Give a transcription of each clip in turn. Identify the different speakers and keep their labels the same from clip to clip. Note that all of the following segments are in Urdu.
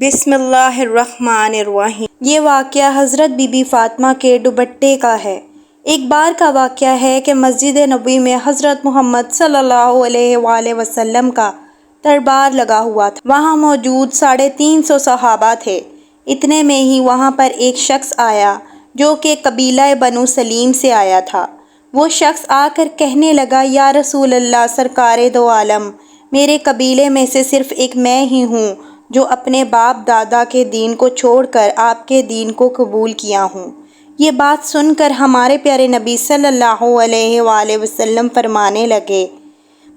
Speaker 1: بسم اللہ الرحمن الرحیم۔ یہ واقعہ حضرت بی بی فاطمہ کے دوپٹے کا ہے۔ ایک بار کا واقعہ ہے کہ مسجد نبوی میں حضرت محمد صلی اللہ علیہ وآلہ وسلم کا دربار لگا ہوا تھا۔ وہاں موجود 350 صحابہ تھے۔ اتنے میں ہی وہاں پر ایک شخص آیا جو کہ قبیلہ بنو سلیم سے آیا تھا۔ وہ شخص آ کر کہنے لگا، یا رسول اللہ، سرکار دو عالم، میرے قبیلے میں سے صرف ایک میں ہی ہوں جو اپنے باپ دادا کے دین کو چھوڑ کر آپ کے دین کو قبول کیا ہوں۔ یہ بات سن کر ہمارے پیارے نبی صلی اللہ علیہ وآلہ وسلم فرمانے لگے،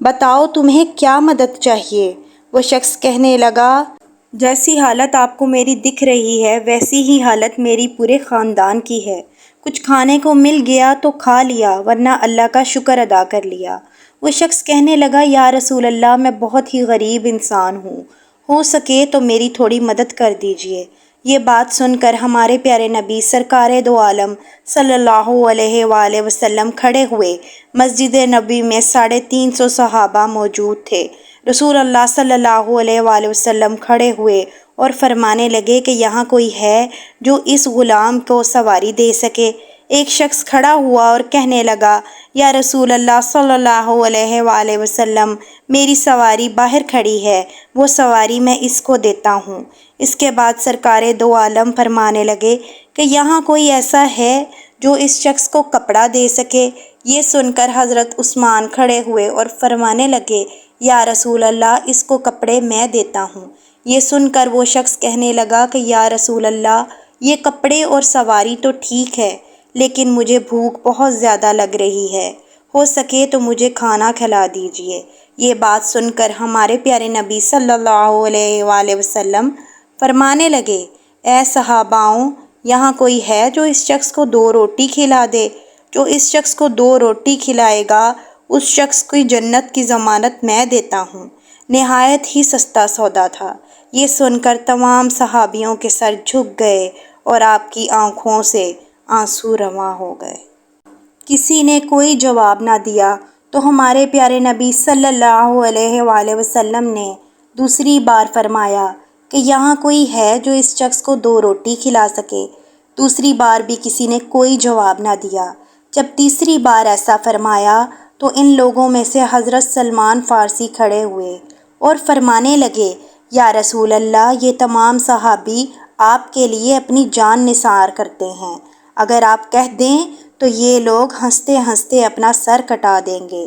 Speaker 1: بتاؤ تمہیں کیا مدد چاہیے؟ وہ شخص کہنے لگا، جیسی حالت آپ کو میری دکھ رہی ہے ویسی ہی حالت میری پورے خاندان کی ہے۔ کچھ کھانے کو مل گیا تو کھا لیا، ورنہ اللہ کا شکر ادا کر لیا۔ وہ شخص کہنے لگا، یا رسول اللہ، میں بہت ہی غریب انسان ہوں، ہو سکے تو میری تھوڑی مدد کر دیجئے۔ یہ بات سن کر ہمارے پیارے نبی سرکار دو عالم صلی اللہ علیہ وآلہ وسلم کھڑے ہوئے۔ مسجد نبوی میں 350 صحابہ موجود تھے۔ رسول اللہ صلی اللہ علیہ وآلہ وسلم کھڑے ہوئے اور فرمانے لگے کہ یہاں کوئی ہے جو اس غلام کو سواری دے سکے؟ ایک شخص کھڑا ہوا اور کہنے لگا، یا رسول اللہ صلی اللہ علیہ وآلہ وسلم، میری سواری باہر کھڑی ہے، وہ سواری میں اس کو دیتا ہوں۔ اس کے بعد سرکار دو عالم فرمانے لگے کہ یہاں کوئی ایسا ہے جو اس شخص کو کپڑا دے سکے؟ یہ سن کر حضرت عثمان کھڑے ہوئے اور فرمانے لگے، یا رسول اللہ، اس کو کپڑے میں دیتا ہوں۔ یہ سن کر وہ شخص کہنے لگا کہ یا رسول اللہ، یہ کپڑے اور سواری تو ٹھیک ہے، لیکن مجھے بھوک بہت زیادہ لگ رہی ہے، ہو سکے تو مجھے کھانا کھلا دیجیے۔ یہ بات سن کر ہمارے پیارے نبی صلی اللہ علیہ وآلہ وسلم فرمانے لگے، اے صحاباؤں، یہاں کوئی ہے جو اس شخص کو 2 روٹی کھلا دے؟ جو اس شخص کو 2 روٹی کھلائے گا اس شخص کی جنت کی ضمانت میں دیتا ہوں۔ نہایت ہی سستا سودا تھا۔ یہ سن کر تمام صحابیوں کے سر جھک گئے اور آپ کی آنکھوں سے آنسو رواں ہو گئے۔ کسی نے کوئی جواب نہ دیا تو ہمارے پیارے نبی صلی اللہ علیہ وآلہ وسلم نے دوسری بار فرمایا کہ یہاں کوئی ہے جو اس شخص کو 2 روٹی کھلا سکے؟ دوسری بار بھی کسی نے کوئی جواب نہ دیا۔ جب تیسری بار ایسا فرمایا تو ان لوگوں میں سے حضرت سلمان فارسی کھڑے ہوئے اور فرمانے لگے، یا رسول اللہ، یہ تمام صحابی آپ کے لیے اپنی جان نثار کرتے ہیں، اگر آپ کہہ دیں تو یہ لوگ ہنستے ہنستے اپنا سر کٹا دیں گے۔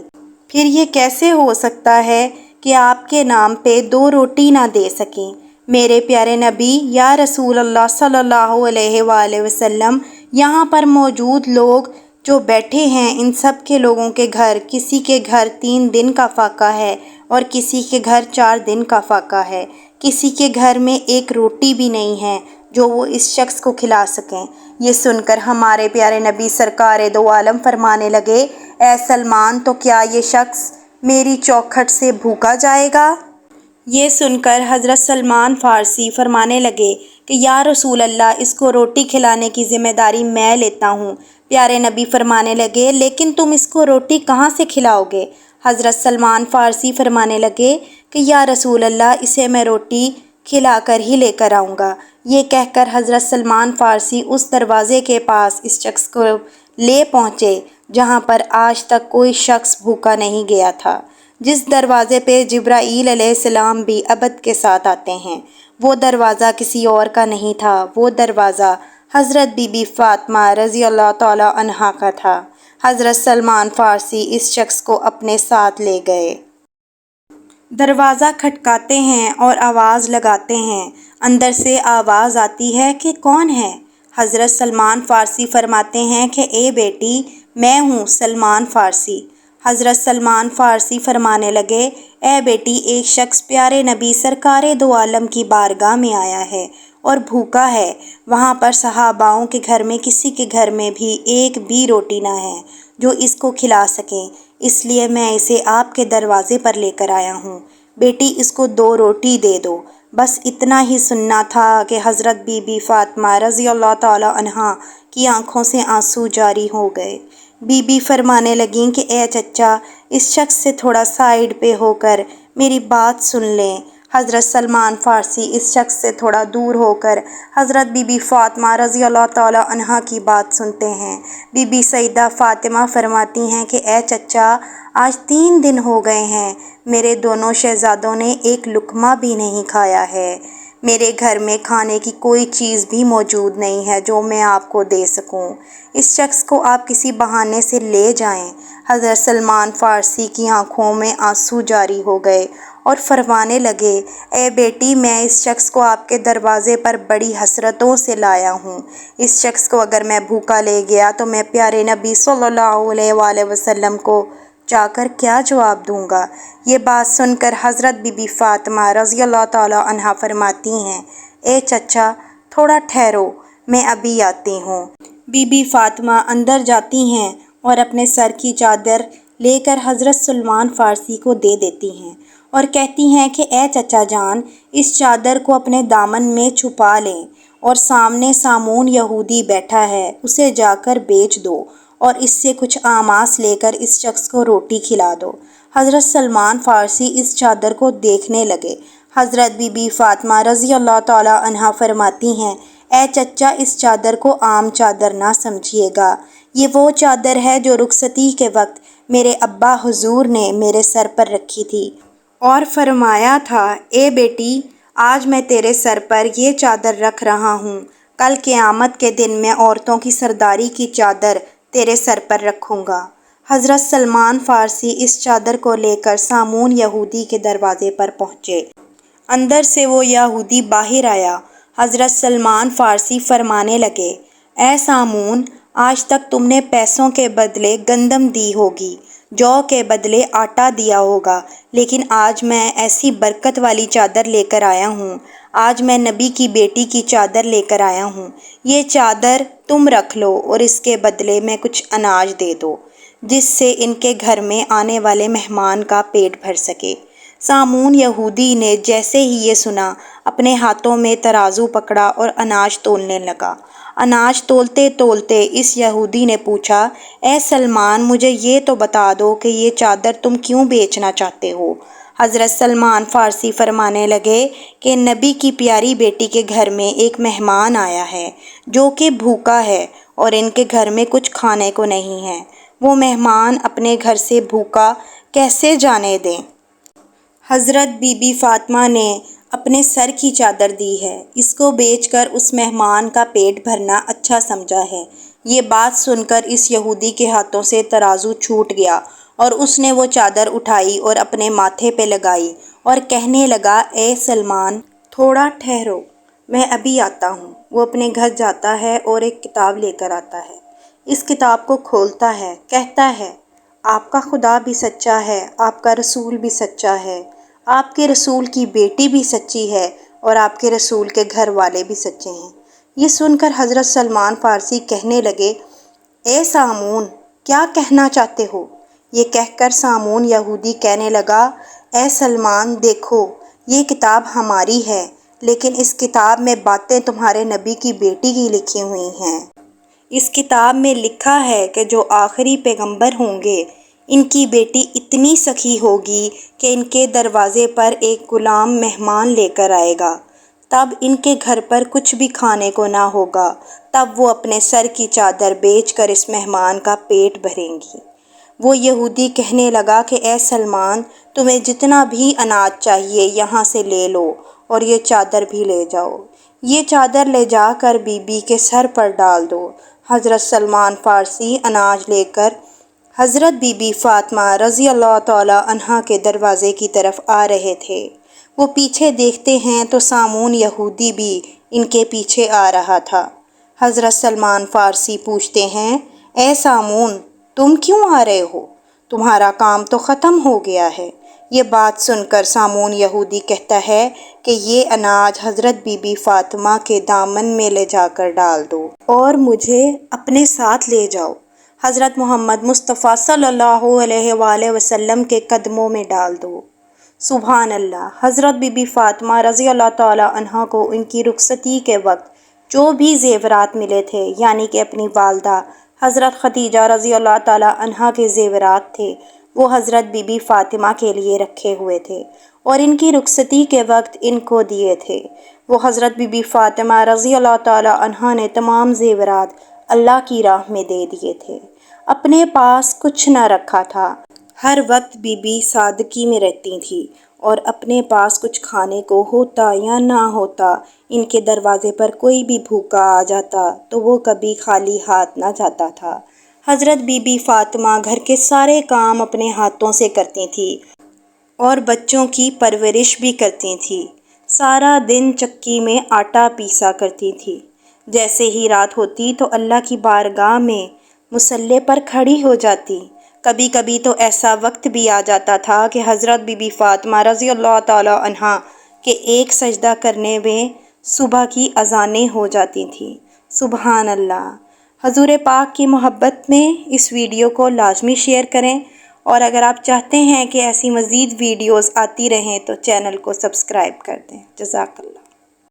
Speaker 1: پھر یہ کیسے ہو سکتا ہے کہ آپ کے نام پہ 2 روٹی نہ دے سکیں؟ میرے پیارے نبی، یا رسول اللہ صلی اللہ علیہ وآلہ وسلم، یہاں پر موجود لوگ جو بیٹھے ہیں ان سب کے لوگوں کے گھر، کسی کے گھر 3 دن کا فاقہ ہے اور کسی کے گھر 4 دن کا فاقہ ہے، کسی کے گھر میں 1 روٹی بھی نہیں ہے جو وہ اس شخص کو کھلا سکیں۔ یہ سن کر ہمارے پیارے نبی سرکار دو عالم فرمانے لگے، اے سلمان، تو کیا یہ شخص میری چوکھٹ سے بھوکا جائے گا؟ یہ سن کر حضرت سلمان فارسی فرمانے لگے کہ یا رسول اللہ، اس کو روٹی کھلانے کی ذمہ داری میں لیتا ہوں۔ پیارے نبی فرمانے لگے، لیکن تم اس کو روٹی کہاں سے کھلاؤ گے؟ حضرت سلمان فارسی فرمانے لگے کہ یا رسول اللہ، اسے میں روٹی کھلا کر ہی لے کر آؤں گا۔ یہ کہہ کر حضرت سلمان فارسی اس دروازے کے پاس اس شخص کو لے پہنچے جہاں پر آج تک کوئی شخص بھوکا نہیں گیا تھا، جس دروازے پہ جبرائیل علیہ السلام بھی ابد کے ساتھ آتے ہیں۔ وہ دروازہ کسی اور کا نہیں تھا، وہ دروازہ حضرت بی بی فاطمہ رضی اللہ تعالی عنہا کا تھا۔ حضرت سلمان فارسی اس شخص کو اپنے ساتھ لے گئے۔ دروازہ کھٹکاتے ہیں اور آواز لگاتے ہیں۔ اندر سے آواز آتی ہے کہ کون ہے؟ حضرت سلمان فارسی فرماتے ہیں کہ اے بیٹی، میں ہوں سلمان فارسی۔ حضرت سلمان فارسی فرمانے لگے، اے بیٹی، ایک شخص پیارے نبی سرکار دو عالم کی بارگاہ میں آیا ہے اور بھوکا ہے۔ وہاں پر صحاباؤں کے گھر میں کسی کے گھر میں بھی 1 بھی روٹی نہ ہے جو اس کو کھلا سکیں، اس لیے میں اسے آپ کے دروازے پر لے کر آیا ہوں۔ بیٹی، اس کو 2 روٹی دے دو۔ بس اتنا ہی سننا تھا کہ حضرت بی بی فاطمہ رضی اللہ تعالی عنہا کی آنکھوں سے آنسو جاری ہو گئے۔ بی بی فرمانے لگیں کہ اے چچا، اس شخص سے تھوڑا سائیڈ پہ ہو کر میری بات سن لیں۔ حضرت سلمان فارسی اس شخص سے تھوڑا دور ہو کر حضرت بی بی فاطمہ رضی اللہ تعالی عنہا کی بات سنتے ہیں۔ بی بی سیدہ فاطمہ فرماتی ہیں کہ اے چچا، آج 3 دن ہو گئے ہیں میرے دونوں شہزادوں نے ایک لقمہ بھی نہیں کھایا ہے۔ میرے گھر میں کھانے کی کوئی چیز بھی موجود نہیں ہے جو میں آپ کو دے سکوں۔ اس شخص کو آپ کسی بہانے سے لے جائیں۔ حضرت سلمان فارسی کی آنکھوں میں آنسو جاری ہو گئے اور فرمانے لگے، اے بیٹی، میں اس شخص کو آپ کے دروازے پر بڑی حسرتوں سے لایا ہوں۔ اس شخص کو اگر میں بھوکا لے گیا تو میں پیارے نبی صلی اللہ علیہ وآلہ وسلم کو جا کر کیا جواب دوں گا؟ یہ بات سن کر حضرت بی بی فاطمہ رضی اللہ تعالی عنہا فرماتی ہیں، اے چچا، تھوڑا ٹھہرو، میں ابھی آتی ہوں۔ بی بی فاطمہ اندر جاتی ہیں اور اپنے سر کی چادر لے کر حضرت سلمان فارسی کو دے دیتی ہیں اور کہتی ہیں کہ اے چچا جان، اس چادر کو اپنے دامن میں چھپا لیں اور سامنے سامون یہودی بیٹھا ہے، اسے جا کر بیچ دو اور اس سے کچھ آماس لے کر اس شخص کو روٹی کھلا دو۔ حضرت سلمان فارسی اس چادر کو دیکھنے لگے۔ حضرت بی بی فاطمہ رضی اللہ تعالی عنہا فرماتی ہیں، اے چچا، اس چادر کو عام چادر نہ سمجھیے گا، یہ وہ چادر ہے جو رخصتی کے وقت میرے ابا حضور نے میرے سر پر رکھی تھی اور فرمایا تھا، اے بیٹی، آج میں تیرے سر پر یہ چادر رکھ رہا ہوں، کل قیامت کے دن میں عورتوں کی سرداری کی چادر تیرے سر پر رکھوں گا۔ حضرت سلمان فارسی اس چادر کو لے کر سامون یہودی کے دروازے پر پہنچے۔ اندر سے وہ یہودی باہر آیا۔ حضرت سلمان فارسی فرمانے لگے، اے سامون، آج تک تم نے پیسوں کے بدلے گندم دی ہوگی، جو کے بدلے آٹا دیا ہوگا، لیکن آج میں ایسی برکت والی چادر لے کر آیا ہوں، آج میں نبی کی بیٹی کی چادر لے کر آیا ہوں، یہ چادر تم رکھ لو اور اس کے بدلے میں کچھ اناج دے دو، جس سے ان کے گھر میں آنے والے مہمان کا پیٹ بھر سکے۔ سامون یہودی نے جیسے ہی یہ سنا، اپنے ہاتھوں میں ترازو پکڑا اور اناج تولنے لگا۔ اناج تولتے تولتے اس یہودی نے پوچھا، اے سلمان، مجھے یہ تو بتا دو کہ یہ چادر تم کیوں بیچنا چاہتے ہو؟ حضرت سلمان فارسی فرمانے لگے کہ نبی کی پیاری بیٹی کے گھر میں ایک مہمان آیا ہے جو کہ بھوکا ہے اور ان کے گھر میں کچھ کھانے کو نہیں ہے، وہ مہمان اپنے گھر سے بھوکا کیسے جانے دیں؟ حضرت بی بی فاطمہ نے اپنے سر کی چادر دی ہے، اس کو بیچ کر اس مہمان کا پیٹ بھرنا اچھا سمجھا ہے۔ یہ بات سن کر اس یہودی کے ہاتھوں سے ترازو چھوٹ گیا اور اس نے وہ چادر اٹھائی اور اپنے ماتھے پہ لگائی اور کہنے لگا، اے سلمان، تھوڑا ٹھہرو، میں ابھی آتا ہوں۔ وہ اپنے گھر جاتا ہے اور ایک کتاب لے کر آتا ہے، اس کتاب کو کھولتا ہے، کہتا ہے، آپ کا خدا بھی سچا ہے، آپ کا رسول بھی سچا ہے، آپ کے رسول کی بیٹی بھی سچی ہے اور آپ کے رسول کے گھر والے بھی سچے ہیں۔ یہ سن کر حضرت سلمان فارسی کہنے لگے، اے سامون، کیا کہنا چاہتے ہو؟ یہ کہہ کر سامون یہودی کہنے لگا، اے سلمان، دیکھو، یہ کتاب ہماری ہے، لیکن اس کتاب میں باتیں تمہارے نبی کی بیٹی کی لکھی ہوئی ہیں۔ اس کتاب میں لکھا ہے کہ جو آخری پیغمبر ہوں گے، ان کی بیٹی اتنی سخی ہوگی کہ ان کے دروازے پر ایک غلام مہمان لے کر آئے گا، تب ان کے گھر پر کچھ بھی کھانے کو نہ ہوگا، تب وہ اپنے سر کی چادر بیچ کر اس مہمان کا پیٹ بھریں گی۔ وہ یہودی کہنے لگا کہ اے سلمان، تمہیں جتنا بھی اناج چاہیے یہاں سے لے لو اور یہ چادر بھی لے جاؤ، یہ چادر لے جا کر بی بی کے سر پر ڈال دو۔ حضرت سلمان فارسی اناج لے کر حضرت بی بی فاطمہ رضی اللہ تعالی عنہا کے دروازے کی طرف آ رہے تھے۔ وہ پیچھے دیکھتے ہیں تو سامون یہودی بھی ان کے پیچھے آ رہا تھا۔ حضرت سلمان فارسی پوچھتے ہیں، اے سامون، تم کیوں آ رہے ہو؟ تمہارا کام تو ختم ہو گیا ہے۔ یہ بات سن کر سامون یہودی کہتا ہے کہ یہ اناج حضرت بی بی فاطمہ کے دامن میں لے جا کر ڈال دو اور مجھے اپنے ساتھ لے جاؤ، حضرت محمد مصطفیٰ صلی اللہ علیہ وآلہ وسلم کے قدموں میں ڈال دو۔ سبحان اللہ۔ حضرت بی بی فاطمہ رضی اللہ تعالی عنہا کو ان کی رخصتی کے وقت جو بھی زیورات ملے تھے، یعنی کہ اپنی والدہ حضرت خدیجہ رضی اللہ تعالی عنہا کے زیورات تھے، وہ حضرت بی بی فاطمہ کے لیے رکھے ہوئے تھے۔ اور ان کی رخصتی کے وقت ان کو دیے تھے۔ وہ حضرت بی بی فاطمہ رضی اللہ تعالی عنہا نے تمام زیورات اللہ کی راہ میں دے دیے تھے، اپنے پاس کچھ نہ رکھا تھا۔ ہر وقت بی بی سادگی میں رہتی تھی اور اپنے پاس کچھ کھانے کو ہوتا یا نہ ہوتا، ان کے دروازے پر کوئی بھی بھوکا آ جاتا تو وہ کبھی خالی ہاتھ نہ جاتا تھا۔ حضرت بی بی فاطمہ گھر کے سارے کام اپنے ہاتھوں سے کرتی تھی اور بچوں کی پرورش بھی کرتی تھی۔ سارا دن چکی میں آٹا پیسا کرتی تھی۔ جیسے ہی رات ہوتی تو اللہ کی بارگاہ میں مصلے پر کھڑی ہو جاتی۔ کبھی کبھی تو ایسا وقت بھی آ جاتا تھا کہ حضرت بی بی فاطمہ رضی اللہ تعالی عنہا کے ایک سجدہ کرنے میں صبح کی اذانیں ہو جاتی تھیں۔ سبحان اللہ۔ حضور پاک کی محبت میں اس ویڈیو کو لازمی شیئر کریں، اور اگر آپ چاہتے ہیں کہ ایسی مزید ویڈیوز آتی رہیں تو چینل کو سبسکرائب کر دیں۔ جزاک اللہ۔